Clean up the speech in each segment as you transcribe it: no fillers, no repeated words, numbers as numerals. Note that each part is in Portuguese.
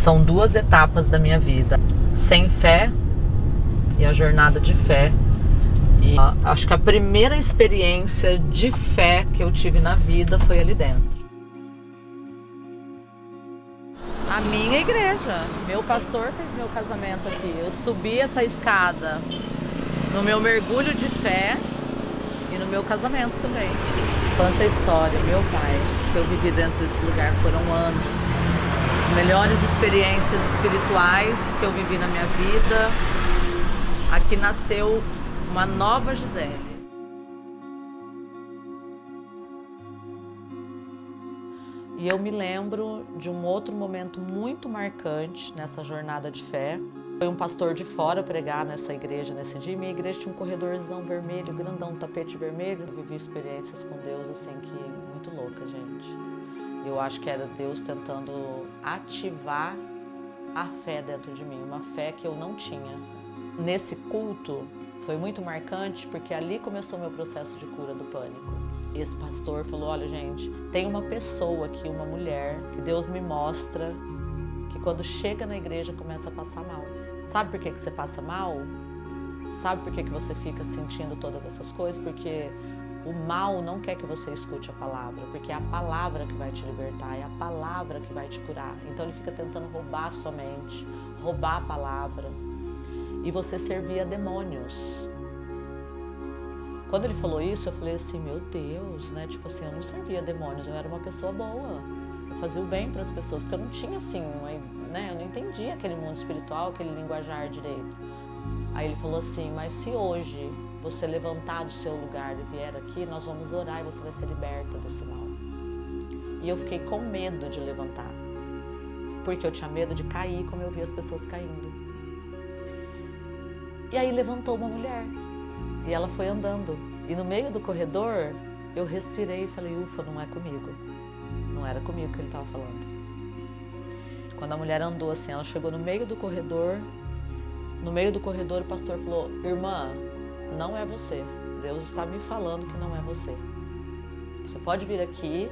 São duas etapas da minha vida: sem fé e a jornada de fé. E acho que a primeira experiência de fé que eu tive na vida foi ali dentro. A minha igreja, meu pastor fez meu casamento aqui. Eu subi essa escada no meu mergulho de fé e no meu casamento também. Quanta história, meu pai, que eu vivi dentro desse lugar foram anos. As melhores experiências espirituais que eu vivi na minha vida. Aqui nasceu uma nova Gisele. E eu me lembro de um outro momento muito marcante nessa jornada de fé. Foi um pastor de fora pregar nessa igreja nesse dia. Minha igreja tinha um corredorzão vermelho, grandão, um tapete vermelho. Eu vivi experiências com Deus assim que muito louca, gente. Eu acho que era Deus tentando ativar a fé dentro de mim, uma fé que eu não tinha. Nesse culto foi muito marcante porque ali começou o meu processo de cura do pânico. Esse pastor falou: olha, gente, tem uma pessoa aqui, uma mulher, que Deus me mostra que quando chega na igreja começa a passar mal. Sabe por que você passa mal? Sabe por que você fica sentindo todas essas coisas? Porque o mal não quer que você escute a palavra, porque é a palavra que vai te libertar, é a palavra que vai te curar. Então ele fica tentando roubar a sua mente, roubar a palavra, e você servir a demônios. Quando ele falou isso, eu falei assim: meu Deus, né? Tipo assim, eu não servia demônios, eu era uma pessoa boa. Eu fazia o bem para as pessoas, porque eu não tinha assim, né? Eu não entendia aquele mundo espiritual, aquele linguajar direito. Aí ele falou assim: mas se hoje você levantar do seu lugar e vier aqui, nós vamos orar e você vai ser liberta desse mal. E eu fiquei com medo de levantar, porque eu tinha medo de cair como eu via as pessoas caindo. E aí levantou uma mulher. E ela foi andando. E no meio do corredor, eu respirei e falei: ufa, não é comigo. Não era comigo que ele estava falando. Quando a mulher andou assim, ela chegou no meio do corredor. No meio do corredor, o pastor falou: irmã, não é você. Deus está me falando que não é você. Você pode vir aqui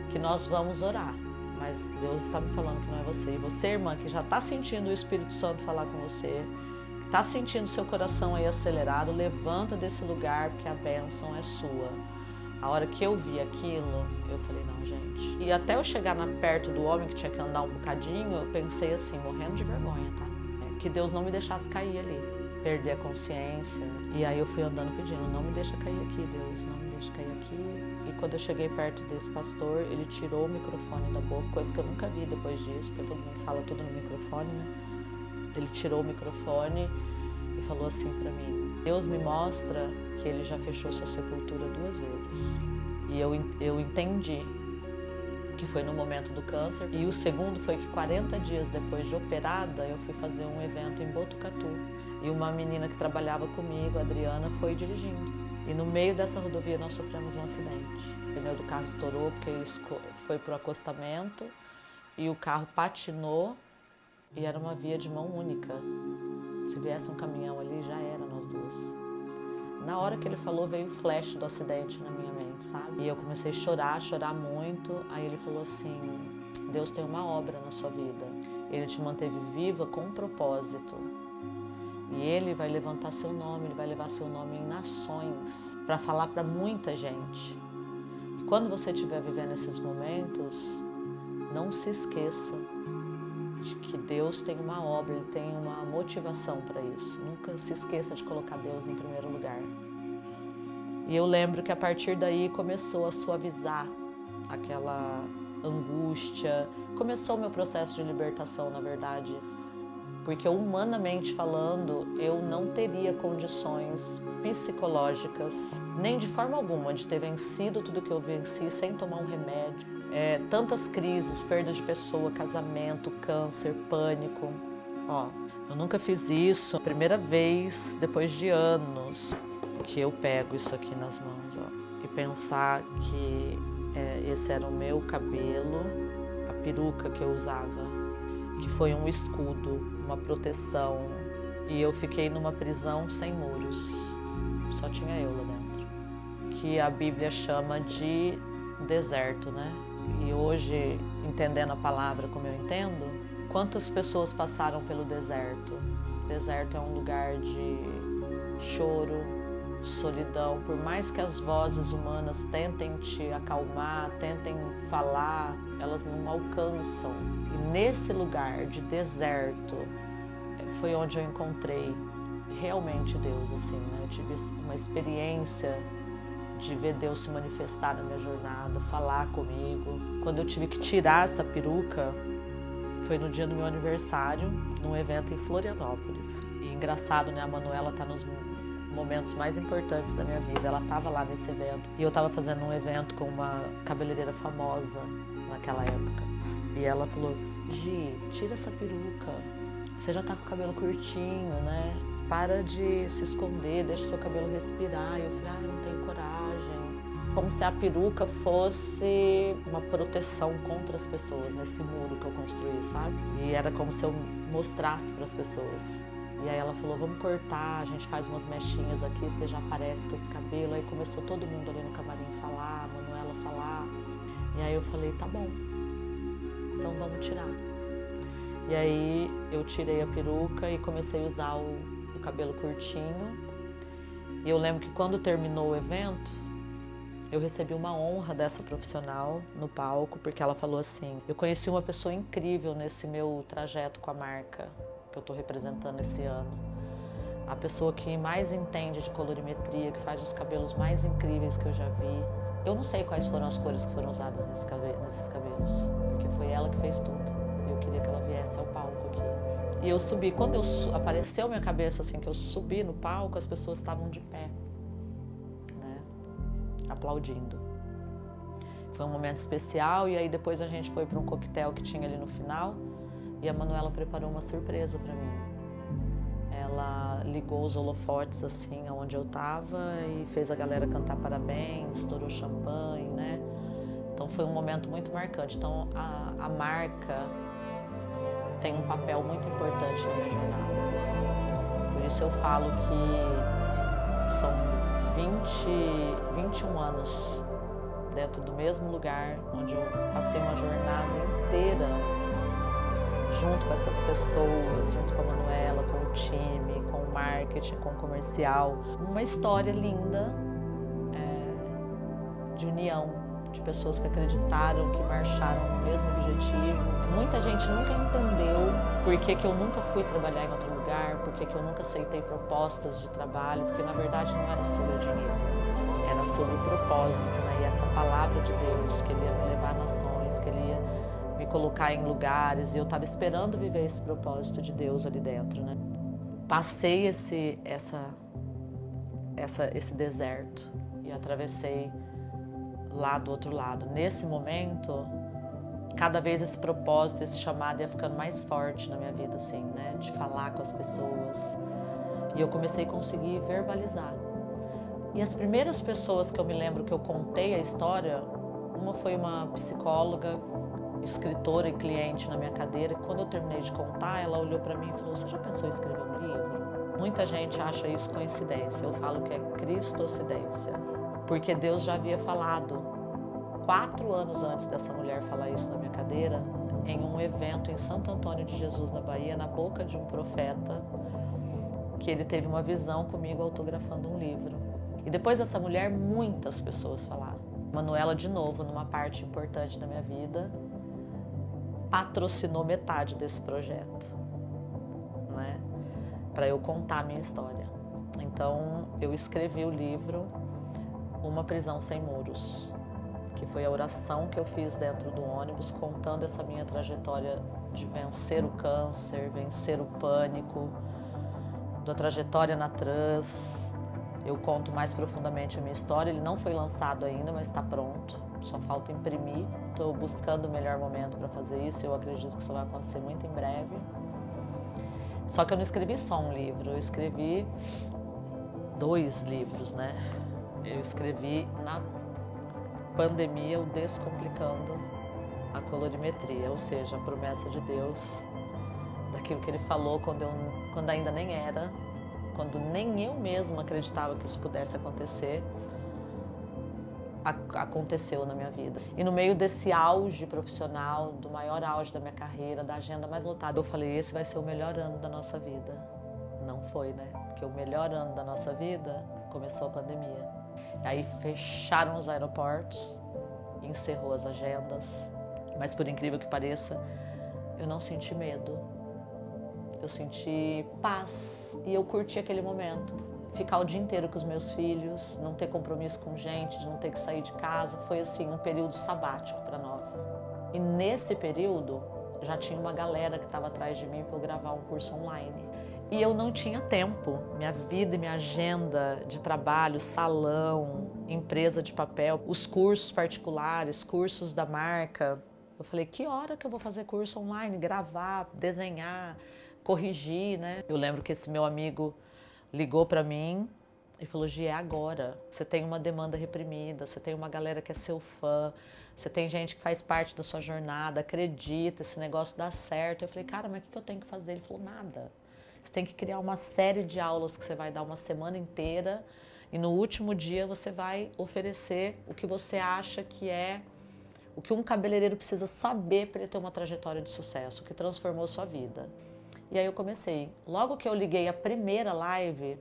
que nós vamos orar. Mas Deus está me falando que não é você. E você, irmã, que já está sentindo o Espírito Santo falar com você, está sentindo seu coração aí acelerado, levanta desse lugar, porque a bênção é sua. A hora que eu vi aquilo, eu falei: não, gente. E até eu chegar perto do homem, que tinha que andar um bocadinho, eu pensei assim, morrendo de vergonha, tá? Que Deus não me deixasse cair ali, perder a consciência. E aí eu fui andando pedindo: não me deixa cair aqui, Deus, não me deixa cair aqui. E quando eu cheguei perto desse pastor, ele tirou o microfone da boca, coisa que eu nunca vi depois disso, porque todo mundo fala tudo no microfone, né? Ele tirou o microfone e falou assim pra mim: Deus me mostra que ele já fechou sua sepultura 2 vezes. E eu entendi que foi no momento do câncer. E o segundo foi que 40 dias depois de operada, eu fui fazer um evento em Botucatu. E uma menina que trabalhava comigo, a Adriana, foi dirigindo. E no meio dessa rodovia nós sofremos um acidente. O pneu do carro estourou porque ele foi pro acostamento e o carro patinou. E era uma via de mão única. Se viesse um caminhão ali, já era nós duas. Na hora que ele falou, veio o flash do acidente na minha mente, sabe? E eu comecei a chorar muito. Aí ele falou assim: Deus tem uma obra na sua vida. Ele te manteve viva com um propósito. E ele vai levantar seu nome, ele vai levar seu nome em nações, para falar para muita gente. E quando você estiver vivendo esses momentos, não se esqueça de que Deus tem uma obra, Ele tem uma motivação para isso. Nunca se esqueça de colocar Deus em primeiro lugar. E eu lembro que a partir daí começou a suavizar aquela angústia. Começou o meu processo de libertação, na verdade. Porque humanamente falando, eu não teria condições psicológicas, nem de forma alguma, de ter vencido tudo que eu venci sem tomar um remédio. Tantas crises, perda de pessoa, casamento, câncer, pânico. Eu nunca fiz isso. Primeira vez, depois de anos, que eu pego isso aqui nas mãos, e pensar que esse era o meu cabelo, a peruca que eu usava, que foi um escudo, uma proteção. E eu fiquei numa prisão sem muros. Só tinha eu lá dentro. Que a Bíblia chama de deserto, né? E hoje, entendendo a palavra como eu entendo, Quantas pessoas passaram pelo deserto? O deserto é um lugar de choro, solidão. Por mais que as vozes humanas tentem te acalmar, tentem falar, elas não alcançam. E nesse lugar de deserto foi onde eu encontrei realmente Deus, assim, né? Eu tive uma experiência de ver Deus se manifestar na minha jornada, falar comigo. Quando eu tive que tirar essa peruca, foi no dia do meu aniversário, num evento em Florianópolis. E engraçado, né? A Manuela tá nos momentos mais importantes da minha vida. Ela estava lá nesse evento. E eu estava fazendo um evento com uma cabeleireira famosa naquela época. E ela falou, Gi, tira essa peruca. Você já tá com o cabelo curtinho, né? Para de se esconder, deixa seu cabelo respirar. E eu falei, não tenho coragem. Como se a peruca fosse uma proteção contra as pessoas, nesse muro que eu construí, sabe? E era como se eu mostrasse para as pessoas. E aí ela falou, vamos cortar, a gente faz umas mechinhas aqui, você já aparece com esse cabelo. Aí começou todo mundo ali no camarim falar, a Manuela falar. E aí eu falei, tá bom, então vamos tirar. E aí eu tirei a peruca e comecei a usar o cabelo curtinho. E eu lembro que quando terminou o evento, eu recebi uma honra dessa profissional no palco, porque ela falou assim, eu conheci uma pessoa incrível nesse meu trajeto com a marca que eu estou representando esse ano. A pessoa que mais entende de colorimetria, que faz os cabelos mais incríveis que eu já vi. Eu não sei quais foram as cores que foram usadas nesses cabelos, porque foi ela que fez tudo. E eu queria que ela viesse ao palco aqui. E eu subi, quando apareceu minha cabeça assim, que eu subi no palco, as pessoas estavam de pé, né, aplaudindo. Foi um momento especial e aí depois a gente foi para um coquetel que tinha ali no final e a Manuela preparou uma surpresa para mim. Ela ligou os holofotes assim aonde eu tava e fez a galera cantar parabéns, estourou champanhe, né? Então foi um momento muito marcante. Então a marca tem um papel muito importante na minha jornada. Por isso eu falo que são 21 anos dentro do mesmo lugar, onde eu passei uma jornada inteira junto com essas pessoas, junto com a Manuela, com o time, com o marketing, com o comercial. Uma história linda de união, de pessoas que acreditaram, que marcharam no mesmo objetivo. Muita gente nunca entendeu por que eu nunca fui trabalhar em outro lugar, por que eu nunca aceitei propostas de trabalho, porque na verdade não era sobre dinheiro, era sobre o propósito, né? E essa palavra de Deus, que Ele ia me levar a nações, que Ele ia me colocar em lugares, e eu estava esperando viver esse propósito de Deus ali dentro, né? Passei esse deserto e atravessei lá do outro lado. Nesse momento, cada vez esse propósito, esse chamado ia ficando mais forte na minha vida, assim, né? De falar com as pessoas. E eu comecei a conseguir verbalizar. E as primeiras pessoas que eu me lembro que eu contei a história, uma foi uma psicóloga, escritora e cliente na minha cadeira. Quando eu terminei de contar, ela olhou para mim e falou, você já pensou em escrever um livro? Muita gente acha isso coincidência. Eu falo que é cristocidência. Porque Deus já havia falado 4 anos antes dessa mulher falar isso na minha cadeira, em um evento em Santo Antônio de Jesus, na Bahia, na boca de um profeta, que ele teve uma visão comigo autografando um livro. E depois dessa mulher, muitas pessoas falaram. Manuela, de novo, numa parte importante da minha vida, patrocinou metade desse projeto, né? Para eu contar a minha história. Então, eu escrevi o livro Uma Prisão Sem Muros, que foi a oração que eu fiz dentro do ônibus, contando essa minha trajetória de vencer o câncer, vencer o pânico, da trajetória na trans. Eu conto mais profundamente a minha história. Ele não foi lançado ainda, mas está pronto. Só falta imprimir. Estou buscando o melhor momento para fazer isso. Eu acredito que isso vai acontecer muito em breve. Só que eu não escrevi só um livro. Eu escrevi 2 livros, né? Eu escrevi na pandemia o Descomplicando a Colorimetria, ou seja, a promessa de Deus, daquilo que Ele falou quando ainda nem era, quando nem eu mesma acreditava que isso pudesse acontecer. aconteceu na minha vida. E no meio desse auge profissional, do maior auge da minha carreira, da agenda mais lotada, eu falei, esse vai ser o melhor ano da nossa vida. Não foi, né? Porque o melhor ano da nossa vida começou a pandemia. E aí fecharam os aeroportos, encerrou as agendas. Mas por incrível que pareça, eu não senti medo. Eu senti paz e eu curti aquele momento. Ficar o dia inteiro com os meus filhos, não ter compromisso com gente, de não ter que sair de casa, foi assim um período sabático para nós. E nesse período já tinha uma galera que estava atrás de mim para eu gravar um curso online. E eu não tinha tempo, minha vida e minha agenda de trabalho, salão, empresa de papel, os cursos particulares, cursos da marca. Eu falei, que hora que eu vou fazer curso online, gravar, desenhar, corrigir, né? Eu lembro que esse meu amigo ligou para mim e falou, Gi, é agora. Você tem uma demanda reprimida, você tem uma galera que é seu fã, você tem gente que faz parte da sua jornada, acredita, esse negócio dá certo. Eu falei, cara, mas o que eu tenho que fazer? Ele falou, nada. Você tem que criar uma série de aulas que você vai dar uma semana inteira e no último dia você vai oferecer o que você acha que é o que um cabeleireiro precisa saber para ele ter uma trajetória de sucesso, que transformou sua vida. E aí eu comecei. Logo que eu liguei a primeira live,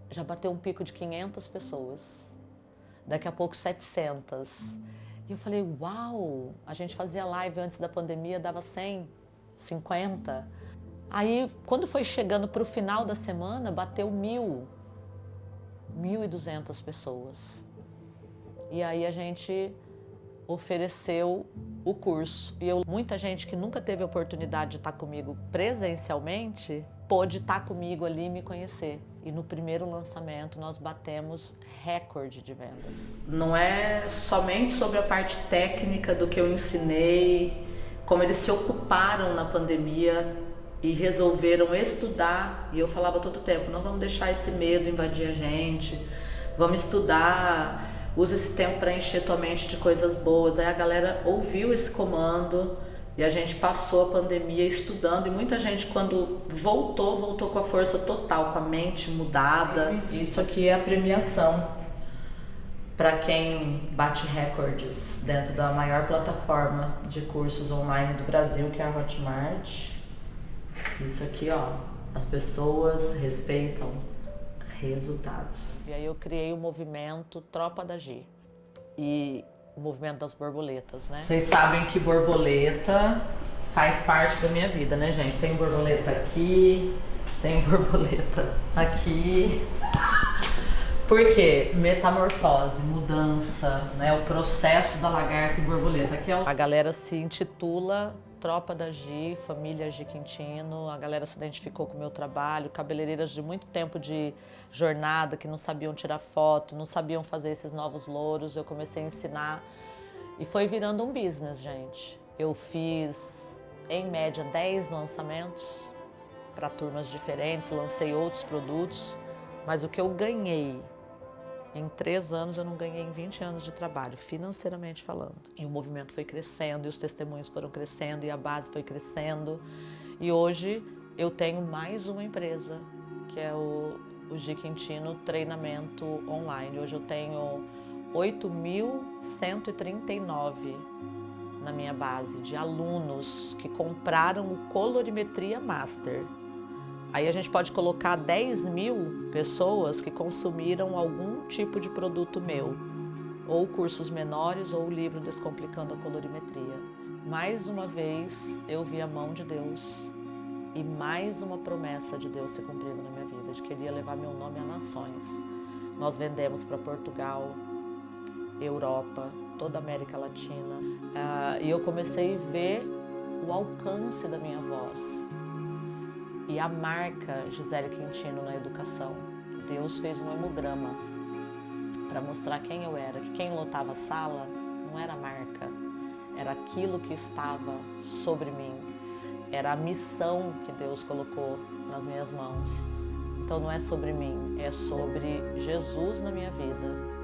já bateu um pico de 500 pessoas. Daqui a pouco 700. E eu falei, uau! A gente fazia live antes da pandemia, dava 100, 50. Aí, quando foi chegando para o final da semana, bateu 1.200 pessoas. E aí a gente ofereceu o curso. E muita gente que nunca teve a oportunidade de estar comigo presencialmente, pôde estar comigo ali e me conhecer. E no primeiro lançamento nós batemos recorde de vendas. Não é somente sobre a parte técnica do que eu ensinei, como eles se ocuparam na pandemia e resolveram estudar. E eu falava todo o tempo, não vamos deixar esse medo invadir a gente, vamos estudar. Usa esse tempo para encher tua mente de coisas boas. Aí a galera ouviu esse comando e a gente passou a pandemia estudando. E muita gente, quando voltou com a força total, com a mente mudada. Isso aqui é a premiação para quem bate recordes dentro da maior plataforma de cursos online do Brasil, que é a Hotmart. Isso aqui, ó, as pessoas respeitam resultados. E aí eu criei o movimento Tropa da Gi e o movimento das borboletas, né? Vocês sabem que borboleta faz parte da minha vida, né, gente? Tem borboleta aqui, tem borboleta aqui. Por quê? Metamorfose, mudança, né? O processo da lagarta e borboleta. Aqui é a galera se intitula Tropa da Gi, Família Gi Quintino, a galera se identificou com o meu trabalho, cabeleireiras de muito tempo de jornada que não sabiam tirar foto, não sabiam fazer esses novos louros, eu comecei a ensinar e foi virando um business, gente. Eu fiz, em média, 10 lançamentos para turmas diferentes, lancei outros produtos, mas o que eu ganhei em 3 anos, eu não ganhei em 20 anos de trabalho, financeiramente falando. E o movimento foi crescendo, e os testemunhos foram crescendo, e a base foi crescendo. E hoje eu tenho mais uma empresa, que é o Gi Quintino Treinamento Online. Hoje eu tenho 8.139 na minha base de alunos que compraram o Colorimetria Master. Aí a gente pode colocar 10.000 pessoas que consumiram algum tipo de produto meu, ou cursos menores, ou o livro Descomplicando a Colorimetria. Mais uma vez eu vi a mão de Deus e mais uma promessa de Deus se cumprindo na minha vida, de que Ele ia levar meu nome a nações. Nós vendemos para Portugal, Europa, toda a América Latina, e eu comecei a ver o alcance da minha voz. E a marca Gisele Quintino na educação. Deus fez um hemograma para mostrar quem eu era, que quem lotava a sala não era a marca, era aquilo que estava sobre mim, era a missão que Deus colocou nas minhas mãos. Então não é sobre mim, é sobre Jesus na minha vida.